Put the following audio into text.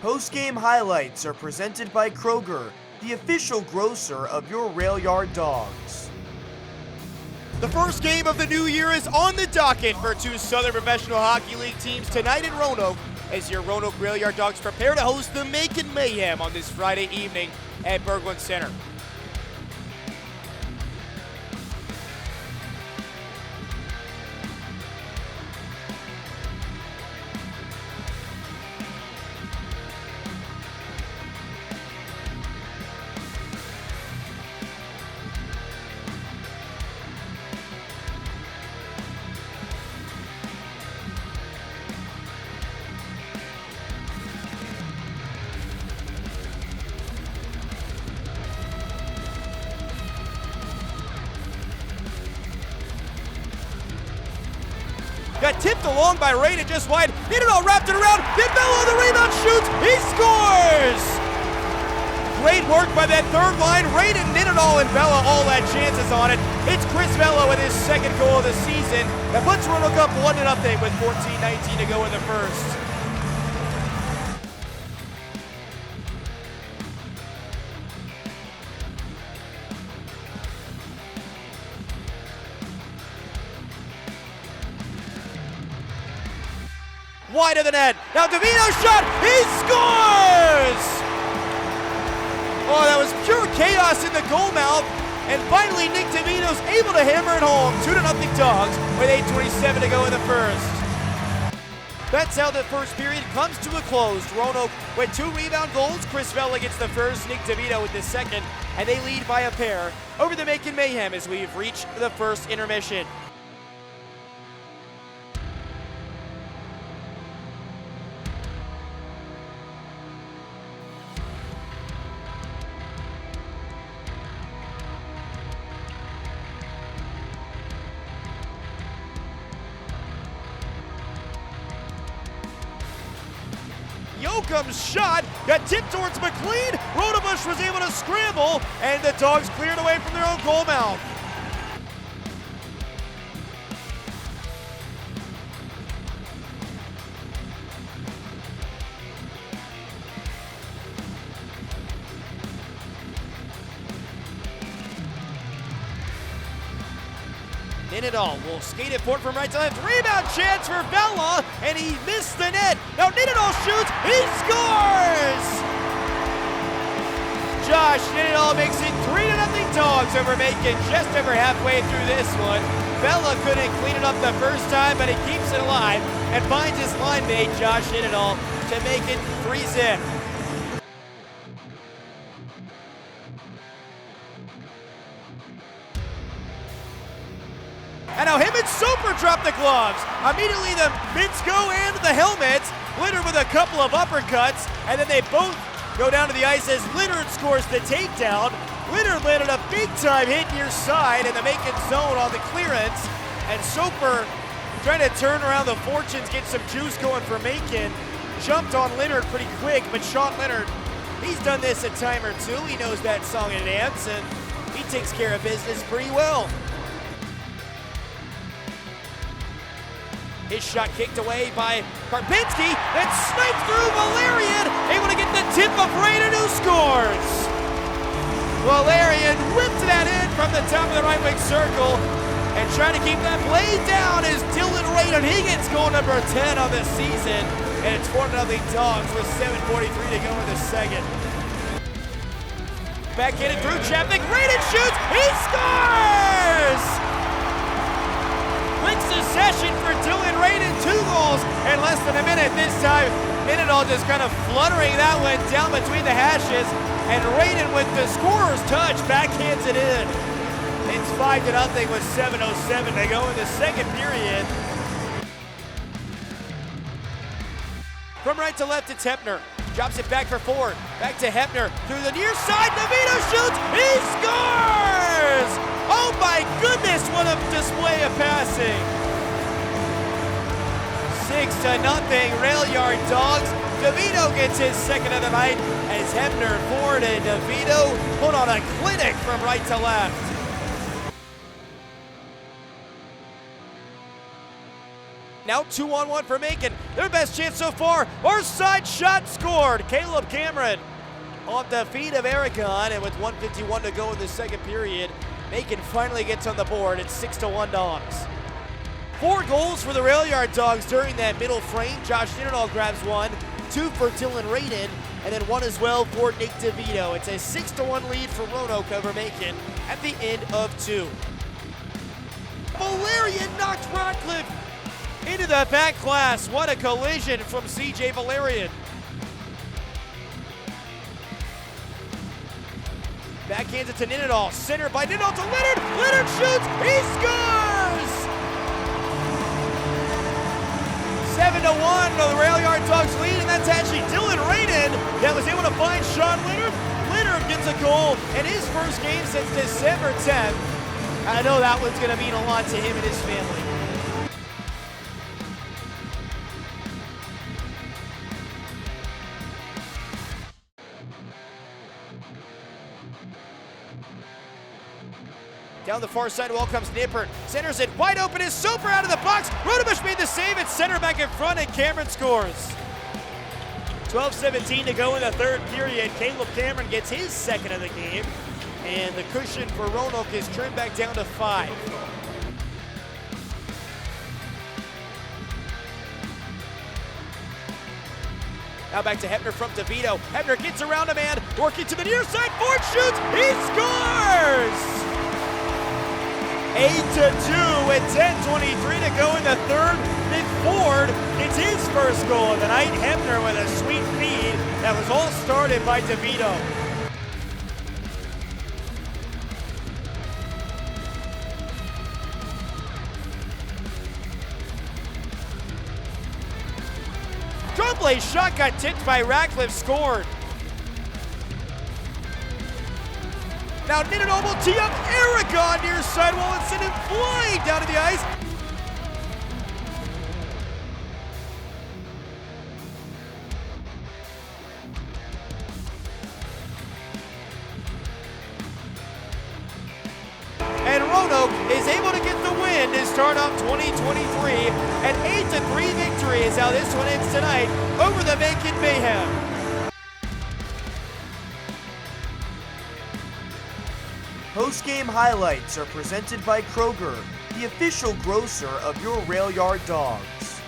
Postgame highlights are presented by Kroger, the official grocer of your Rail Yard Dawgs. The first game of the new year is on the docket for two Southern Professional Hockey League teams tonight in Roanoke as your Roanoke Rail Yard Dawgs prepare to host the Macon Mayhem on this Friday evening at Berglund Center. Got tipped along by Raiden just wide. Ninnedal wrapped it around. Bello on the rebound, shoots. He scores! Great work by that third line. Raiden, Ninnedal, and Bella all had chances on it. It's Chris Bello with his second goal of the season. That puts Roanoke up 1-0 with 14:19 to go in the first. Wide of the net. Now DeVito's shot. He scores! Oh, that was pure chaos in the goal mouth. And finally, Nick DeVito's able to hammer it home. 2-0 Dawgs with 8:27 to go in the first. That's how the first period comes to a close. Roanoke with 2 rebound goals. Chris Vella gets the first, Nick DeVito with the second, and they lead by a pair over the Macon Mayhem as we've reached the first intermission. Yoakum's shot got tipped towards McLean. Rodebush was able to scramble, and the Dawgs cleared away from their own goal mouth. Ninnedal will skate it forward from right to left. Rebound chance for Bella, and he missed the net. Now Ninnedal shoots. He scores! Josh Ninnedal makes it 3-0 Dawgs over Macon just over halfway through this one. Bella couldn't clean it up the first time, but he keeps it alive and finds his line mate, Josh Ninnedal, to make it 3-0. And now him and Soper drop the gloves. Immediately the mitts go and the helmets. Litter with a couple of uppercuts, and then they both go down to the ice as Litter scores the takedown. Litter landed a big-time hit near side in the Macon zone on the clearance, and Soper trying to turn around the fortunes, get some juice going for Macon. Jumped on Leonard pretty quick, but Sean Leonard, he's done this a time or two. He knows that song and dance, and he takes care of business pretty well. His shot kicked away by Karpinski, then sniped through Valerian, able to get the tip of Raiden, who scores. Valerian ripped that in from the top of the right wing circle, and trying to keep that play down is Dylan Raiden. He gets goal number 10 of the season, and it's 4-0 Dawgs with 7:43 to go in the second. Backhanded through Chapnick, Raiden shoots, he scores! Quick succession for Dylan Raiden, 2 goals in less than a minute. This time, Ninnedal just kind of fluttering that one down between the hashes, and Raiden with the scorer's touch backhands it in. It's 5-0 with 7:07 to go in the second period. From right to left, it's Hepner. Drops it back for Ford. Back to Hepner. Through the near side, DeVito shoots. He scores! Oh my goodness, what a display of passing. 6-0, Rail Yard Dawgs. DeVito gets his second of the night as Hepner, Ford, and DeVito put on a clinic from right to left. Now 2-on-1 for Macon. Their best chance so far. Our side shot scored. Caleb Cameron off the feet of Aragon, and with 1:51 to go in the second period, Macon finally gets on the board. It's 6-1 Dogs. 4 goals for the Rail Yard Dawgs during that middle frame. Josh Ninnerdahl grabs 1, 2 for Dylan Radin, and then 1 as well for Nick DeVito. It's a 6-1 lead for Roanoke over Macon at the end of 2. Valerian knocked Radcliffe into the back glass. What a collision from CJ Valerian. Backhands it to Ninnerdahl. Center by Ninnerdahl to Leonard. Leonard shoots. He scores! 7-1. The Rail Yard Dawgs lead, and that's actually Dylan Radin that was able to find Sean Leonard. Leonard gets a goal in his first game since December 10th. I know that one's going to mean a lot to him and his family. Down the far side wall comes Nippert. Centers it wide open. Is Soper out of the box. Rodebush made the save. It's center back in front, and Cameron scores. 12:17 to go in the third period. Caleb Cameron gets his second of the game, and the cushion for Roanoke is trimmed back down to 5. Now back to Hebner from DeVito. Hebner gets around a man, working to the near side. Ford shoots. He scores! 8-2 with 10:23 to go in the third. Nick Ford gets his first goal of the night. Hebner with a sweet feed that was all started by DeVito. Tremblay's shot got tipped by Radcliffe, scored. Now Ninnerdahl will tee up Aragon near sidewall and send him flying down to the ice. And Roanoke is able to get the win to start off 2023. An 8-3 victory is how this one ends tonight over the Macon Mayhem. Postgame highlights are presented by Kroger, the official grocer of your Rail Yard Dawgs.